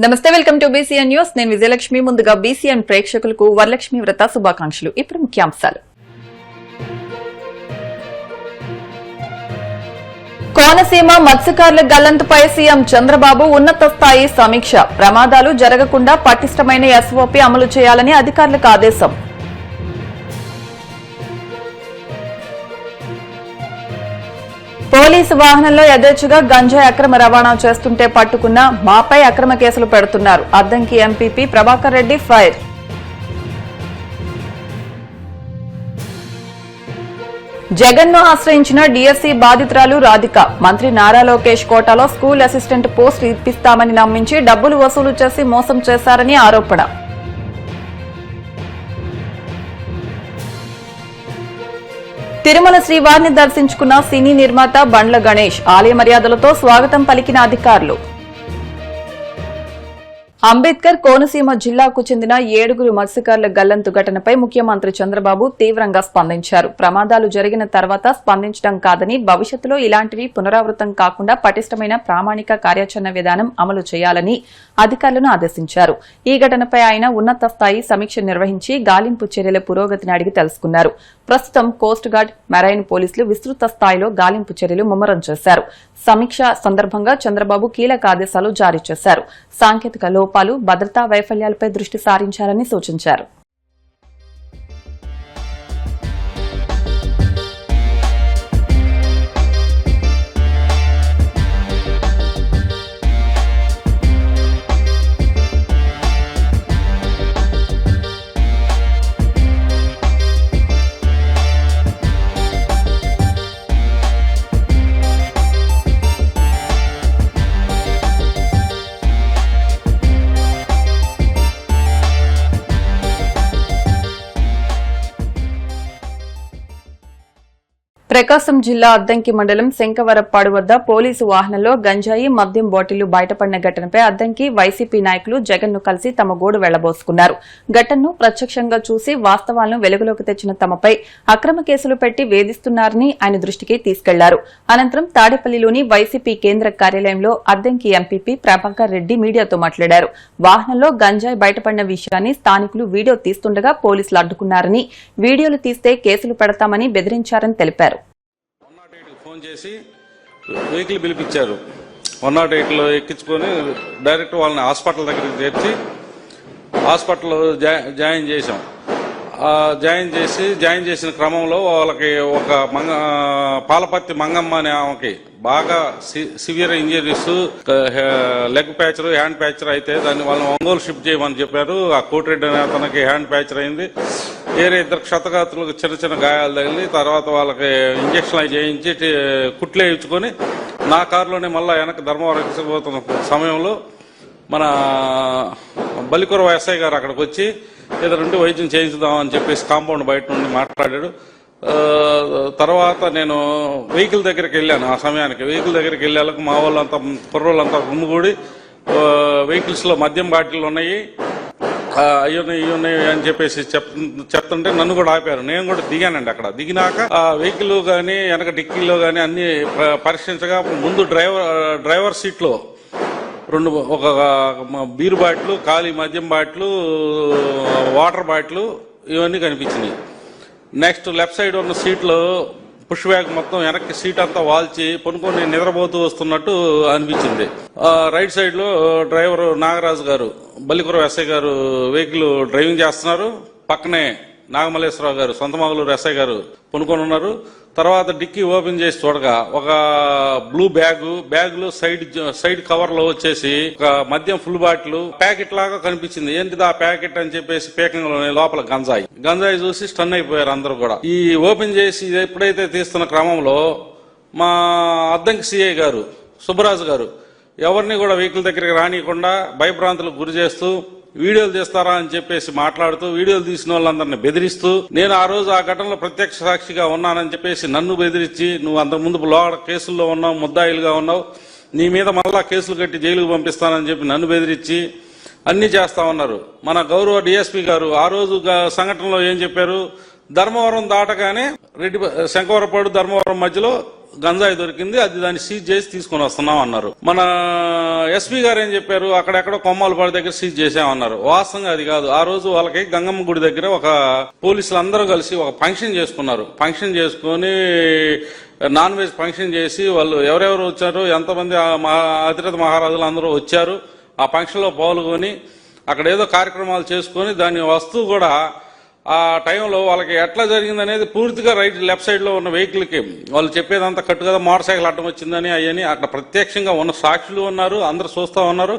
నమస్తే, welcome to BCN news. నేను విజయలక్ష్మి. ముందుగా బీసీఎన్ ప్రేక్షకులకు వరలక్ష్మి వ్రత శుభాకాంక్షలు. ఇప్పుడు ముఖ్యాంశాలు. కోనసీమ మత్స్యకారుల గల్లంతుపై సీఎం చంద్రబాబు ఉన్నత స్థాయి సమీక్ష. ప్రమాదాలు జరగకుండా పటిష్టమైన ఎస్ఓపీ అమలు చేయాలని అధికారులకు ఆదేశం. పోలీసు వాహనంలో యథేచ్ఛగా గంజాయి అక్రమ రవాణా చేస్తుంటే పట్టుకున్న మాపై అక్రమ కేసులు పెడుతున్నారు. Addanki MPP Prabhakar Reddy fire. జగన్ను ఆశ్రయించిన డీఎస్సీ బాధితురాలు రాధిక. మంత్రి నారా లోకేష్ కోటాలో స్కూల్ అసిస్టెంట్ పోస్టు ఇప్పిస్తామని నమ్మించి డబ్బులు వసూలు చేసి మోసం చేశారని ఆరోపణ. తిరుమల శ్రీవారిని దర్శించుకున్న సినీ నిర్మాత బండ్ల గణేష్. ఆలయ మర్యాదలతో స్వాగతం పలికిన అధికారులు. అంబేద్కర్ కోనసీమ జిల్లాకు చెందిన 7 మత్స్యకారుల గల్లంతు ఘటనపై ముఖ్యమంత్రి చంద్రబాబు తీవ్రంగా స్పందించారు. ప్రమాదాలు జరిగిన తర్వాత స్పందించడం కాదని, భవిష్యత్తులో ఇలాంటివి పునరావృతం కాకుండా పటిష్టమైన ప్రామాణిక కార్యాచరణ విధానం అమలు చేయాలని అధికారులను ఆదేశించారు. ఈ ఘటనపై ఆయన ఉన్నత స్థాయి సమీక్ష నిర్వహించి గాలింపు చర్యల పురోగతిని అడిగి తెలుసుకున్నారు. ప్రస్తుతం కోస్ట్ గార్డ్, మెరైన్ పోలీసులు విస్తృత స్థాయిలో గాలింపు చర్యలు ముమ్మరం చేశారు. సమీక్ష సందర్భంగా చంద్రబాబు కీలక ఆదేశాలు జారీ చేశారు. సాంకేతిక లోపాలు, భద్రతా వైఫల్యాలపై దృష్టి సారించాలని సూచించారు. ప్రకాశం జిల్లా అద్దంకి మండలం శంకవరప్పాడు వద్ద పోలీసు వాహనంలో గంజాయి, మద్యం బాటిళ్లు బయటపడిన ఘటనపై అద్దంకి వైసీపీ నాయకులు జగన్ ను కలిసి తమ గోడు వెళ్లబోసుకున్నారు. ఘటనను ప్రత్యక్షంగా చూసి వాస్తవాలను వెలుగులోకి తెచ్చిన తమపై అక్రమ కేసులు పెట్టి వేధిస్తున్నారని ఆయన దృష్టికి తీసుకెళ్లారు. అనంతరం తాడేపల్లిలోని వైసీపీ కేంద్ర కార్యాలయంలో అద్దంకి ఎంపీపీ ప్రభాకర్ రెడ్డి మీడియాతో మాట్లాడారు. వాహనంలో గంజాయి బయటపడిన విషయాన్ని స్థానికులు వీడియో తీస్తుండగా పోలీసులు అడ్డుకున్నారని, వీడియోలు తీస్తే కేసులు పెడతామని బెదిరించారని తెలిపారు. ఫోన్ చేసి వెహికల్ పిలిపించారు. 108లో ఎక్కించుకొని డైరెక్ట్ వాళ్ళని హాస్పిటల్ దగ్గరికి చేర్చి హాస్పిటల్లో జాయిన్ చేశాం. జాయిన్ చేసిన క్రమంలో వాళ్ళకి ఒక పాలపత్తి మంగమ్మ అనే ఆమెకి బాగా severe injuries, leg fracture, hand fracture అయితే దాన్ని వాళ్ళని ఒంగోలు షిఫ్ట్ చేయమని చెప్పారు. ఆ కోటిరెడ్డి అనే అతనికి హ్యాండ్ ప్యాచర్ అయింది. వేరే 2 క్షతగాత్రులకు చిన్న గాయాలు తగిలి తర్వాత వాళ్ళకి ఇంజక్షన్లు అవి చేయించి కుట్లు వేయించుకొని నా కారులోనే మళ్ళీ వెనక్కి ధర్మవరం ఎక్కిపోతున్న సమయంలో మన బలికొర ఎస్ఐ గారు అక్కడికి వచ్చి ఏదైనా వైద్యం చేయించుదామని చెప్పేసి కాంపౌండ్ బయట నుండి మాట్లాడాడు. తర్వాత నేను వెహికల్ దగ్గరికి వెళ్ళాను. ఆ సమయానికి వెహికల్ దగ్గరికి వెళ్ళాక మా వాళ్ళంతా కుర్రోళ్ళంతా గుమ్మిగూడి వెహికల్స్ లో మద్యం బాటిల్ ఉన్నాయి, అయ్యున్నాయి అని చెప్పేసి చెప్తుంటే నన్ను కూడా ఆపారు. నేను కూడా దిగానండి. అక్కడ దిగినాక ఆ వెహికల్ గానీ వెనక డిక్కీలో గానీ అన్ని పరీక్షించగా ముందు డ్రైవర్ సీట్ లో ఒక బీరు బాటిల్, ఖాళీ మద్యం బాటిల్, వాటర్ బాటిల్ ఇవన్నీ కనిపించినాయి. నెక్స్ట్ లెఫ్ట్ సైడ్ ఉన్న సీట్లో పుష్ బ్యాగ్ మొత్తం వెనక్కి సీట్ అంతా వాల్చి పొనుకొని నిద్రపోతూ వస్తున్నట్టు అనిపించింది. రైట్ సైడ్ లో డ్రైవర్ నాగరాజు గారు, బలికుర ఎస్ఐ గారు వెహికల్ డ్రైవింగ్ చేస్తున్నారు. పక్కనే నాగమల్లేశ్వరరావు గారు, సొంతమగలూరు ఎస్ఐ గారు పొనుకొని ఉన్నారు. తర్వాత డిక్కీ ఓపెన్ చేసి చూడగా ఒక బ్లూ బ్యాగ్ లో సైడ్ కవర్ లో వచ్చేసి ఒక మద్యం ఫుల్ బాటిల్ ప్యాకెట్ లాగా కనిపించింది. ఏంటిది ఆ ప్యాకెట్ అని చెప్పేసి పేకింగ్ లోపల గంజాయి చూసి స్టన్ అయిపోయారు అందరూ కూడా. ఈ ఓపెన్ చేసి ఎప్పుడైతే తీస్తున్న క్రమంలో మా అద్దంకి సిఐ గారు సుబ్బరాజు గారు ఎవరిని కూడా వెహికల్ దగ్గరికి రానియకుండా భయభ్రాంతులకు గురి చేస్తూ వీడియోలు తీస్తారా అని చెప్పేసి మాట్లాడుతూ వీడియోలు తీసిన వాళ్ళందరినీ బెదిరిస్తూ, నేను ఆ రోజు ఆ ఘటనలో ప్రత్యక్ష సాక్షిగా ఉన్నానని చెప్పేసి నన్ను బెదిరించి, నువ్వు అంతకుముందు కేసుల్లో ఉన్నావు, ముద్దాయిలుగా ఉన్నావు, నీ మీద మళ్ళా కేసులు కట్టి జైలుకు పంపిస్తానని చెప్పి నన్ను బెదిరించి అన్ని చేస్తా ఉన్నారు. మన గౌరవ డిఎస్పీ గారు ఆ రోజు సంఘటనలో ఏం చెప్పారు, ధర్మవరం దాటగానే శంకవరపాడు ధర్మవరం మధ్యలో గంజాయి దొరికింది, అది దాన్ని సీజ్ చేసి తీసుకొని వస్తున్నాం అన్నారు. మన ఎస్పీ గారు ఏం చెప్పారు, అక్కడెక్కడో కొమ్మాలపాడు దగ్గర సీజ్ చేసామన్నారు. వాస్తవంగా అది కాదు. ఆ రోజు వాళ్ళకి గంగమ్మ గుడి దగ్గర ఒక పోలీసులు అందరూ కలిసి ఒక ఫంక్షన్ చేసుకున్నారు. ఫంక్షన్ చేసుకుని నాన్ వెజ్ ఫంక్షన్ చేసి వాళ్ళు ఎవరెవరు వచ్చారు, ఎంతమంది అతిరథ మహారాజులు అందరూ వచ్చారు. ఆ ఫంక్షన్ లో పాల్గొని అక్కడ ఏదో కార్యక్రమాలు చేసుకుని దాని వస్తువు కూడా ఆ టైంలో వాళ్ళకి ఎట్లా జరిగింది అనేది పూర్తిగా లెఫ్ట్ సైడ్ లో ఉన్న వెహికల్ కి వాళ్ళు చెప్పేదంతా కట్టు కదా మోటార్ సైకిల్ అడ్డం వచ్చిందని అవన్నీ అక్కడ ప్రత్యక్షంగా ఉన్న సాక్షులు ఉన్నారు, అందరు చూస్తా ఉన్నారు.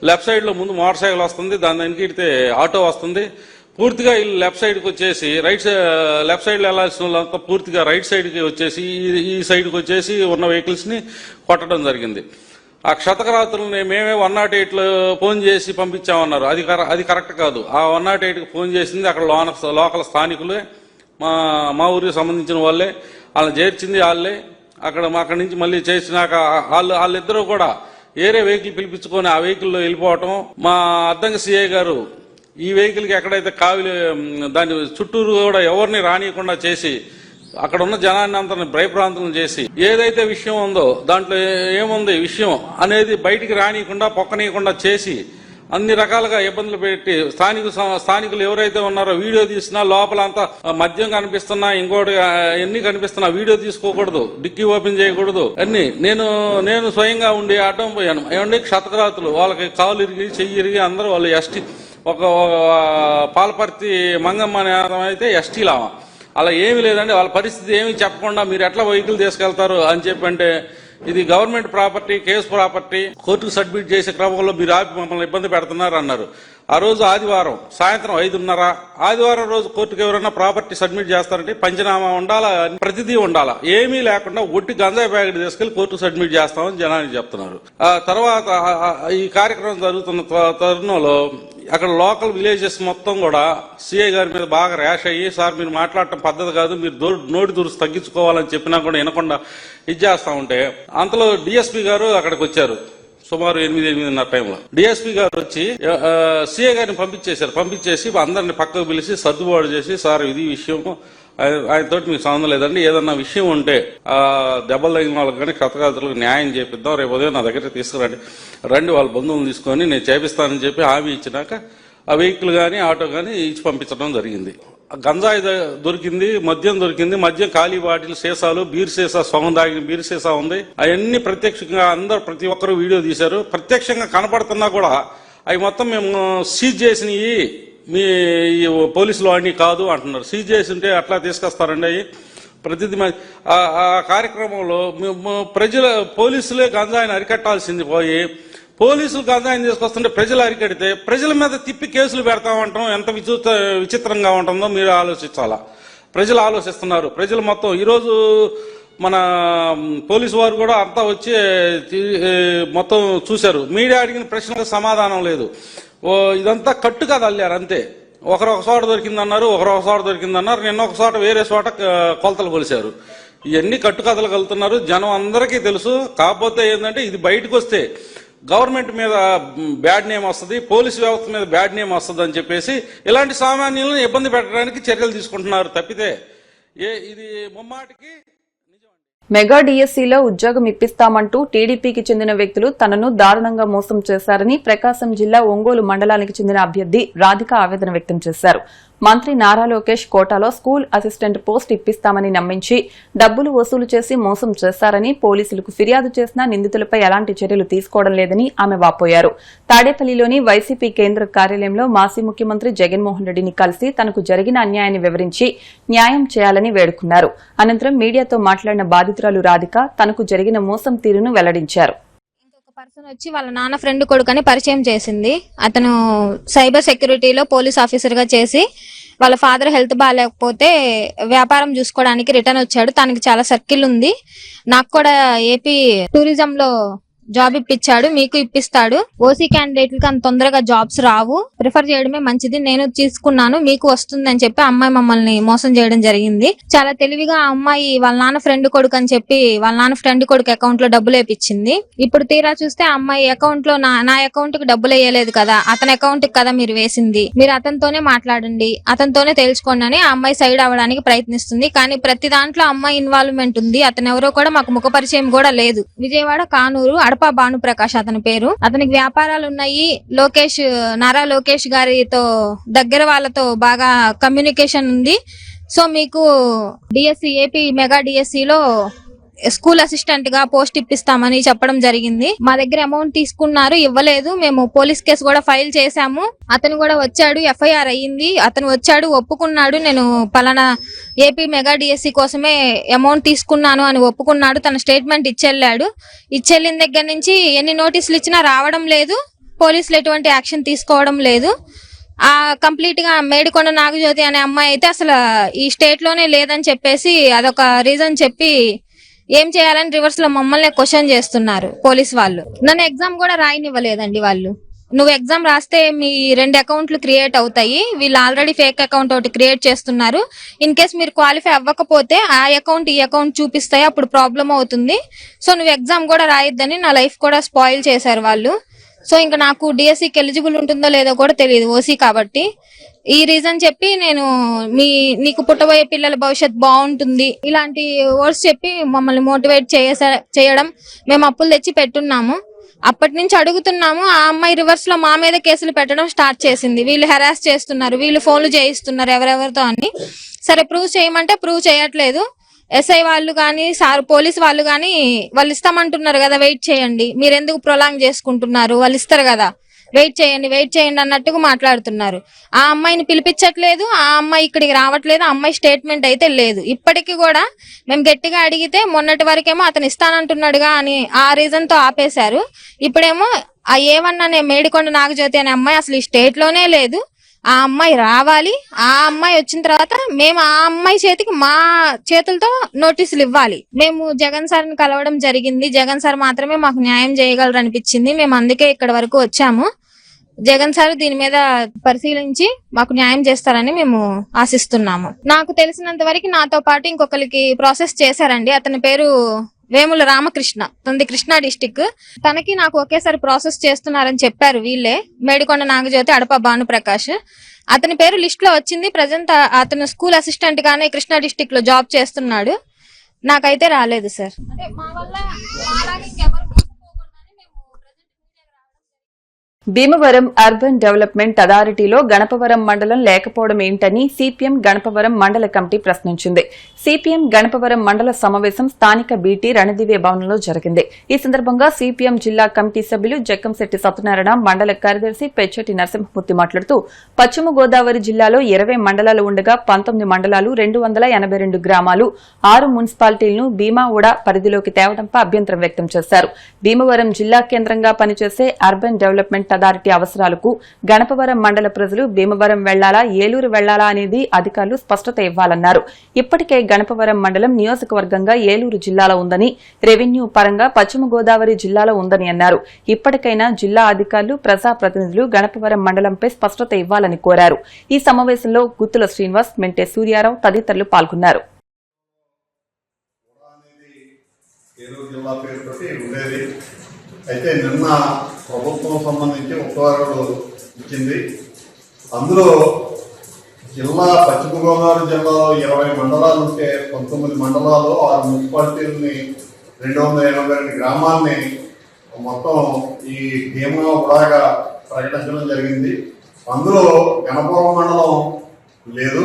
లెఫ్ట్ సైడ్ లో ముందు మోటార్ సైకిల్ వస్తుంది, దాని వెనకిడితే ఆటో వస్తుంది. పూర్తిగా వీళ్ళు లెఫ్ట్ సైడ్ కి వచ్చేసి లెఫ్ట్ సైడ్ లో వెళ్లాల్సిన వాళ్ళంతా పూర్తిగా రైట్ సైడ్ కి వచ్చేసి ఈ సైడ్ కి వచ్చేసి ఉన్న వెహికల్స్ ని కొట్టడం జరిగింది. ఆ క్షతకరాతులని మేమే 108లో ఫోన్ చేసి పంపించామన్నారు. అది కరెక్ట్ కాదు. ఆ 108కి ఫోన్ చేసింది అక్కడ లోకల్ స్థానికులే, మా ఊరికి సంబంధించిన వాళ్ళే. వాళ్ళని చేర్చింది వాళ్ళే. అక్కడి నుంచి మళ్ళీ చేసినాక వాళ్ళిద్దరూ కూడా ఏరే వెహికల్ పిలిపించుకొని ఆ వెహికల్లో వెళ్ళిపోవటం. మా అద్దంకి సిఐ గారు ఈ వెహికల్కి ఎక్కడైతే దాని చుట్టూరు కూడా ఎవరిని రానియకుండా చేసి అక్కడ ఉన్న జనాన్ని అందరిని భయప్రాంతం చేసి ఏదైతే విషయం ఉందో దాంట్లో ఏముంది విషయం అనేది బయటికి రానియకుండా పొక్కనీయకుండా చేసి అన్ని రకాలుగా ఇబ్బందులు పెట్టి స్థానికులు ఎవరైతే ఉన్నారో వీడియో తీసినా లోపల అంతా మద్యం కనిపిస్తున్నా ఇంకోటి ఎన్ని కనిపిస్తున్నా వీడియో తీసుకోకూడదు, డిక్కీ ఓపెన్ చేయకూడదు అన్ని నేను స్వయంగా ఉండి అడ్డం పోయాను. ఏమంటే క్షతకరాతులు వాళ్ళకి కాలు ఇరిగి చెయ్యి ఇరిగి అందరూ వాళ్ళు ఎస్టీ ఒక పాలపర్తి మంగమ్మ అనే అయితే ఎస్టీ లావా అలా ఏమీ లేదండి. వాళ్ళ పరిస్థితి ఏమీ చెప్పకుండా మీరు ఎట్లా వెహికల్ తీసుకెళ్తారు అని చెప్పంటే ఇది గవర్నమెంట్ ప్రాపర్టీ, కేసు ప్రాపర్టీ, కోర్టుకు సబ్మిట్ చేసే క్రమంలో మీరు ఆపి మమ్మల్ని ఇబ్బంది పెడుతున్నారు అన్నారు. ఆ రోజు ఆదివారం సాయంత్రం 5:30 ఆదివారం రోజు కోర్టుకు ఎవరైనా ప్రాపర్టీ సబ్మిట్ చేస్తారంటే పంచనామా ఉండాలా, ప్రతిదీ ఉండాలా. ఏమీ లేకుండా ఒట్టి గంజాయి ప్యాకెట్ తీసుకెళ్లి కోర్టుకు సబ్మిట్ చేస్తామని జనానికి చెప్తున్నారు. ఆ తర్వాత ఈ కార్యక్రమం జరుగుతున్న తరుణంలో అక్కడ లోకల్ విలేజెస్ మొత్తం కూడా సిఐ గారి మీద బాగా ర్యాష్ అయ్యి, సార్ మీరు మాట్లాడటం పద్ధతి కాదు, మీరు నోటి దురుసు తగ్గించుకోవాలని చెప్పినా కూడా వినకుండా ఇది చేస్తా ఉంటే అంతలో డిఎస్పీ గారు అక్కడికి వచ్చారు. సుమారు 8:30 టైంలో డిఎస్పీ గారు వచ్చి సిఐ గారిని పంపించేసి అందరిని పక్కకు పిలిచి సర్దుబాటు చేసి, సార్ ఇది విషయం, ఆయనతో మీకు సంబంధం లేదండి, ఏదన్నా విషయం ఉంటే దెబ్బలు తగిన వాళ్ళకి కానీ క్షతగాతులకు న్యాయం చేపిద్దాం, రేపు ఉదయం నా దగ్గర రండి వాళ్ళ బంధువులు తీసుకొని నేను చేపిస్తానని చెప్పి హామీ ఇచ్చినాక ఆ వెహికల్ కానీ ఆటో కానీ ఇచ్చి పంపించడం జరిగింది. గంజాయి దొరికింది, మద్యం దొరికింది, మద్యం ఖాళీ బాటిల్ సీసాలు, బీర్ సీసా, సొగం దాగిన బీర్ సీసా ఉంది. అవన్నీ ప్రత్యక్షంగా ప్రతి ఒక్కరు వీడియో తీశారు. ప్రత్యక్షంగా కనపడుతున్నా కూడా అవి మొత్తం మేము సీజ్ చేసినవి మీ పోలీసులు అన్నీ కాదు అంటున్నారు. సీజ్ చేసి ఉంటే అట్లా తీసుకొస్తారండి అవి ప్రతిదీ. ఆ కార్యక్రమంలో పోలీసులే గంజాయిని అరికట్టాల్సింది పోయి పోలీసులు గంజాయిని తీసుకొస్తుంటే ప్రజలు అరికడితే ప్రజల మీద తిప్పి కేసులు పెడతామంటాం ఎంత విచిత్రంగా ఉంటుందో మీరు ఆలోచించాలా. ప్రజలు ఆలోచిస్తున్నారు. ప్రజలు మొత్తం ఈరోజు మన పోలీసు వారు కూడా అంతా వచ్చి మొత్తం చూశారు. మీడియా అడిగిన ప్రశ్నలకు సమాధానం లేదు. ఇదంతా కట్టు కథ అల్లారు అంతే. ఒక చోట దొరికిందన్నారు, ఒక చోట దొరికిందన్నారు, నిన్న ఒక చోట వేరే చోట కొలతలు కొలిశారు. ఇవన్నీ కట్టుకథలు కలుతున్నారు. జనం అందరికీ తెలుసు. కాకపోతే ఏంటంటే ఇది బయటకు వస్తే గవర్నమెంట్ మీద బ్యాడ్ నేమ్ వస్తుంది, పోలీసు వ్యవస్థ మీద బ్యాడ్ నేమ్ వస్తుంది అని చెప్పేసి ఇలాంటి సామాన్యులను ఇబ్బంది పెట్టడానికి చర్యలు తీసుకుంటున్నారు తప్పితే ఇది ముమ్మాటికి మెగా డిఎస్సీలో ఉద్యోగం ఇప్పిస్తామంటూ టీడీపీకి చెందిన వ్యక్తులు తనను దారుణంగా మోసం చేశారని ప్రకాశం జిల్లా ఒంగోలు మండలానికి చెందిన అభ్యర్థి రాధిక ఆవేదన వ్యక్తం చేశారు. మంత్రి నారా లోకేష్ కోటాలో స్కూల్ అసిస్టెంట్ పోస్ట్ ఇప్పిస్తామని నమ్మించి డబ్బులు వసూలు చేసి మోసం చేశారని పోలీసులకు ఫిర్యాదు చేసినా నిందితులపై ఎలాంటి చర్యలు తీసుకోవడం లేదని ఆమె వాపోయారు. తాడేపల్లిలోని వైసీపీ కేంద్ర కార్యాలయంలో మాజీ ముఖ్యమంత్రి జగన్మోహన్ రెడ్డిని కలిసి తనకు జరిగిన అన్యాయాన్ని వివరించి న్యాయం చేయాలని వేడుకున్నారు. అనంతరం మీడియాతో మాట్లాడిన బాధితురాలు రాధిక తనకు జరిగిన మోసం తీరును వెల్లడించారు. పర్సన్ వచ్చి వాళ్ళ నాన్న ఫ్రెండ్ కొడుకని పరిచయం చేసింది. అతను సైబర్ సెక్యూరిటీలో పోలీస్ ఆఫీసర్ గా చేసి వాళ్ళ ఫాదర్ హెల్త్ బాగాలేకపోతే వ్యాపారం చూసుకోవడానికి రిటర్న్ వచ్చాడు. తనకి చాలా సర్కిల్ ఉంది. నాకు కూడా ఏపీ టూరిజం లో జాబ్ ఇప్పించాడు, మీకు ఇప్పిస్తాడు. ఓసీ క్యాండిడేట్లకి అంత తొందరగా జాబ్స్ రావు, ప్రిఫర్ చేయడమే మంచిది, నేను తీసుకున్నాను మీకు వస్తుందని చెప్పి అమ్మాయి మమ్మల్ని మోసం చేయడం జరిగింది. చాలా తెలివిగా ఆ అమ్మాయి వాళ్ళ నాన్న ఫ్రెండ్ కొడుకు అని చెప్పి వాళ్ళ నాన్న ఫ్రెండ్ కొడుకు అకౌంట్ లో డబ్బులు వేపించింది. ఇప్పుడు తీరా చూస్తే ఆ అమ్మాయి అకౌంట్ లో నా అకౌంట్ కి డబ్బులు వేయలేదు కదా, అతని అకౌంట్ కి కదా మీరు వేసింది, మీరు అతనితోనే మాట్లాడండి, అతనితోనే తెలుసుకోండి అని ఆ అమ్మాయి సైడ్ అవ్వడానికి ప్రయత్నిస్తుంది. కానీ ప్రతి దాంట్లో అమ్మాయి ఇన్వాల్వ్మెంట్ ఉంది. అతను ఎవరో కూడా మాకు ముఖ పరిచయం కూడా లేదు. విజయవాడ కానూరు అడప భానుప్రకాష్ అతని పేరు. అతనికి వ్యాపారాలు ఉన్నాయి. నారా లోకేష్ గారితో దగ్గర వాళ్ళతో బాగా కమ్యూనికేషన్ ఉంది. సో మీకు డిఎస్సి ఏపీ మెగా డిఎస్సి లో స్కూల్ అసిస్టెంట్ గా పోస్ట్ ఇప్పిస్తామని చెప్పడం జరిగింది. మా దగ్గర అమౌంట్ తీసుకున్నారు, ఇవ్వలేదు. మేము పోలీస్ కేసు కూడా ఫైల్ చేశాము. అతను కూడా వచ్చాడు, ఎఫ్ఐఆర్ అయ్యింది. అతను వచ్చాడు, ఒప్పుకున్నాడు, నేను పలానా ఏపీ మెగా డిఎస్సి కోసమే అమౌంట్ తీసుకున్నాను అని ఒప్పుకున్నాడు. తన స్టేట్మెంట్ ఇచ్చెళ్ళాడు. ఇచ్చెళ్ళిన దగ్గర నుంచి ఎన్ని నోటీసులు ఇచ్చినా రావడం లేదు, పోలీసులు ఎటువంటి యాక్షన్ తీసుకోవడం లేదు. కంప్లీట్ గా మేడికొండ నాగజ్యోతి అనే అమ్మాయి అయితే అసలు ఈ స్టేట్ లోనే లేదని చెప్పేసి అదొక రీజన్ చెప్పి ఏం చేయాలని రివర్స్ లో మమ్మల్ని క్వశ్చన్ చేస్తున్నారు పోలీస్ వాళ్ళు. నన్ను ఎగ్జామ్ కూడా రాయనివ్వలేదండి వాళ్ళు. నువ్వు ఎగ్జామ్ రాస్తే మీ 2 అకౌంట్లు క్రియేట్ అవుతాయి, వీళ్ళు ఆల్రెడీ ఫేక్ అకౌంట్ ఒకటి క్రియేట్ చేస్తున్నారు. ఇన్ కేస్ మీరు క్వాలిఫై అవ్వకపోతే ఆ అకౌంట్ ఈ అకౌంట్ చూపిస్తాయి, అప్పుడు ప్రాబ్లం అవుతుంది. సో నువ్వు ఎగ్జామ్ కూడా రాయొద్దని నా లైఫ్ కూడా స్పాయిల్ చేశారు వాళ్ళు. సో ఇంకా నాకు డిఎస్సికి ఎలిజిబుల్ ఉంటుందో లేదో కూడా తెలియదు, ఓసీ కాబట్టి. ఈ రీజన్ చెప్పి నేను నీకు పుట్టబోయే పిల్లల భవిష్యత్ బాగుంటుంది ఇలాంటి వర్డ్స్ చెప్పి మమ్మల్ని మోటివేట్ చేయడం, మేము అప్పులు తెచ్చి పెట్టున్నాము. అప్పటి నుంచి అడుగుతున్నాము. ఆ అమ్మాయి రివర్స్ లో మా మీద కేసులు పెట్టడం స్టార్ట్ చేసింది. వీళ్ళు హెరాస్ చేస్తున్నారు, వీళ్ళు ఫోన్లు చేయిస్తున్నారు ఎవరెవరితో అని. సరే ప్రూవ్ చేయమంటే ప్రూవ్ చేయట్లేదు. ఎస్ఐ వాళ్ళు కానీ పోలీస్ వాళ్ళు కానీ వాళ్ళు ఇస్తామంటున్నారు కదా, వెయిట్ చేయండి, మీరు ఎందుకు ప్రొలాంగ్ చేసుకుంటున్నారు, వాళ్ళు ఇస్తారు కదా, వెయిట్ చేయండి అన్నట్టుగా మాట్లాడుతున్నారు. ఆ అమ్మాయిని పిలిపించట్లేదు, ఆ అమ్మాయి ఇక్కడికి రావట్లేదు, ఆ అమ్మాయి స్టేట్మెంట్ అయితే లేదు. ఇప్పటికీ కూడా మేము గట్టిగా అడిగితే మొన్నటి వరకేమో అతను ఇస్తానంటున్నాడుగా అని ఆ రీజన్ తో ఆపేశారు. ఇప్పుడేమో ఆ A1 అనే మేడికొండ నాగజ్యోతి అనే అమ్మాయి అసలు ఈ స్టేట్ లోనే లేదు, ఆ అమ్మాయి రావాలి. ఆ అమ్మాయి వచ్చిన తర్వాత మేము ఆ అమ్మాయి చేతికి మా చేతులతో నోటీసులు ఇవ్వాలి. మేము జగన్ సార్ని కలవడం జరిగింది. జగన్ సార్ మాత్రమే మాకు న్యాయం చేయగలరు అనిపించింది. మేము అందుకే ఇక్కడ వరకు వచ్చాము. జగన్ సార్ దీని మీద పరిశీలించి మాకు న్యాయం చేస్తారని మేము ఆశిస్తున్నాము. నాకు తెలిసినంత వరకు నాతో పాటు ఇంకొకరికి ప్రాసెస్ చేశారండి. అతని పేరు వేముల రామకృష్ణ, తనది కృష్ణా డిస్టిక్. తనకి నాకు ఒకేసారి ప్రాసెస్ చేస్తున్నారని చెప్పారు వీళ్ళే, మేడికొండ నాగజ్యోతి అడప భానుప్రకాష్. అతని పేరు లిస్ట్ లో వచ్చింది. ప్రజెంట్ అతను స్కూల్ అసిస్టెంట్ గానే కృష్ణా డిస్టిక్ లో జాబ్ చేస్తున్నాడు. నాకైతే రాలేదు సార్. అంటే మా వల్ల భీమవరం అర్బన్ డెవలప్మెంట్ అథారిటీలో గణపవరం మండలం లేకపోవడం ఏంటని సిపిఎం గణపవరం మండల కమిటీ ప్రశ్నించింది. సిపిఎం గణపవరం మండల సమావేశం స్థానిక బీటీ రణదివే భవనంలో జరిగింది. ఈ సందర్భంగా సిపిఎం జిల్లా కమిటీ సభ్యులు జక్కంశెట్టి సత్యనారాయణ, మండల కార్యదర్శి పెచ్చటి నరసింహమూర్తి మాట్లాడుతూ పశ్చిమ గోదావరి జిల్లాలో 20 మండలాలు ఉండగా 19 మండలాలు, 282 గ్రామాలు, 6 మున్సిపాలిటీలను భీమావుడ పరిధిలోకి తేవడంపై అభ్యంతరం వ్యక్తం చేశారు. భీమవరం జిల్లా కేంద్రంగా పనిచేసే అర్బన్ డెవలప్మెంట్ అథారిటీ అవసరాలకు గణపవరం మండల ప్రజలు భీమవరం వెళ్లాలా, ఏలూరు వెళ్లాలా అనేది అధికారులు స్పష్టత ఇవ్వాలన్నారు. ఇప్పటికే గణపవరం మండలం నియోజకవర్గంగా ఏలూరు జిల్లాలో ఉందని, రెవెన్యూ పరంగా పశ్చిమ గోదావరి జిల్లాలో ఉందని అన్నారు. ఇప్పటికైనా జిల్లా అధికారులు, ప్రజాప్రతినిధులు గణపవరం మండలంపై స్పష్టత ఇవ్వాలని కోరారు. ఈ సమావేశంలో గుత్తుల శ్రీనివాస్, మెంటే సూర్యారావు తదితరులు పాల్గొన్నారు. అయితే నిన్న ప్రభుత్వం సంబంధించి ఉత్తర్వులు ఇచ్చింది. అందులో పశ్చిమ గోదావరి జిల్లాలో 20 మండలాలు ఉంటే 19 మండలాలు, 6 మున్సిపాలిటీలని, 282 గ్రామాలని మొత్తం ఈ భీమా ఉడాగా ప్రకటించడం జరిగింది. అందులో గణపవరం మండలం లేదు.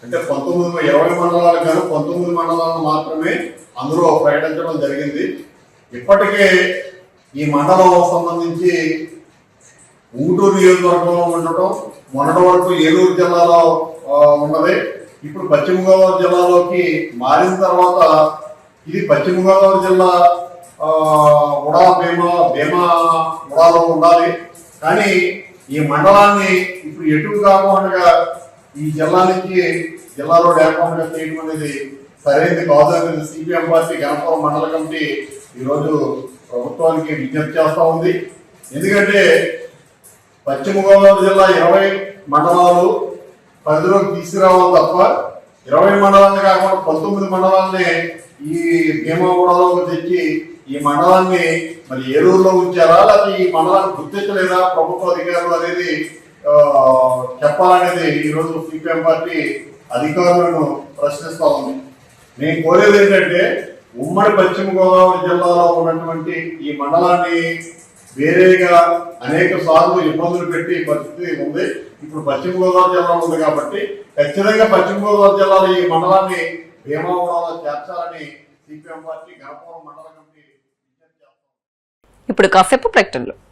అంటే 20 మండలాలు కానీ 19 మండలాలను మాత్రమే అందులో ప్రకటించడం జరిగింది. ఇప్పటికే ఈ మండలం సంబంధించి ఊటూరు నియోజకవర్గంలో ఉండటం, మొన్నటి వరకు ఏలూరు జిల్లాలో ఉన్నది. ఇప్పుడు పశ్చిమ గోదావరి జిల్లాలోకి మారిన తర్వాత ఇది పశ్చిమ గోదావరి జిల్లా భీమా ఉడాలో ఉండాలి. కానీ ఈ మండలాన్ని ఇప్పుడు ఎటు కాకుండా ఈ జిల్లాలో లేకుండా చేయడం అనేది సరైనది కాదు అనేది సిపిఎం పార్టీ గణపవరం మండల కమిటీ ఈరోజు ప్రభుత్వానికి విజ్ఞప్తి చేస్తా ఉంది. ఎందుకంటే పశ్చిమ గోదావరి జిల్లా 20 మండలాలు పరిధిలోకి తీసుకురావాలి తప్ప 20 మండలాన్ని కాకుండా 19 మండలాన్ని ఈ భీమాగూడలోకి తెచ్చి ఈ మండలాన్ని మరి ఏలూరులో ఉంచారా, లేకపోతే ఈ మండలాన్ని గుర్తించలేదా ప్రభుత్వ అధికారులు అనేది చెప్పాలనేది ఈరోజు సిపిఎం పార్టీ అధికారులను ప్రశ్నిస్తా ఉంది. నేను కోరేది ఏంటంటే ఉమ్మడి పశ్చిమ గోదావరి జిల్లాలో ఉన్నటువంటి ఈ మండలాన్ని వేరేగా అనేక సార్లు ఇబ్బందులు పెట్టి పరిస్థితి ఉంది. ఇప్పుడు పశ్చిమ గోదావరి జిల్లా ఉంది కాబట్టి ఖచ్చితంగా పశ్చిమ గోదావరి జిల్లాలో ఈ మండలాన్ని భీమాగూడలో చేర్చాలని సిపిఎం పార్టీ గణపురం మండల కమిటీ విజ్ఞప్తి చేస్తాం. ఇప్పుడు కాసేపు ప్రకటనలు.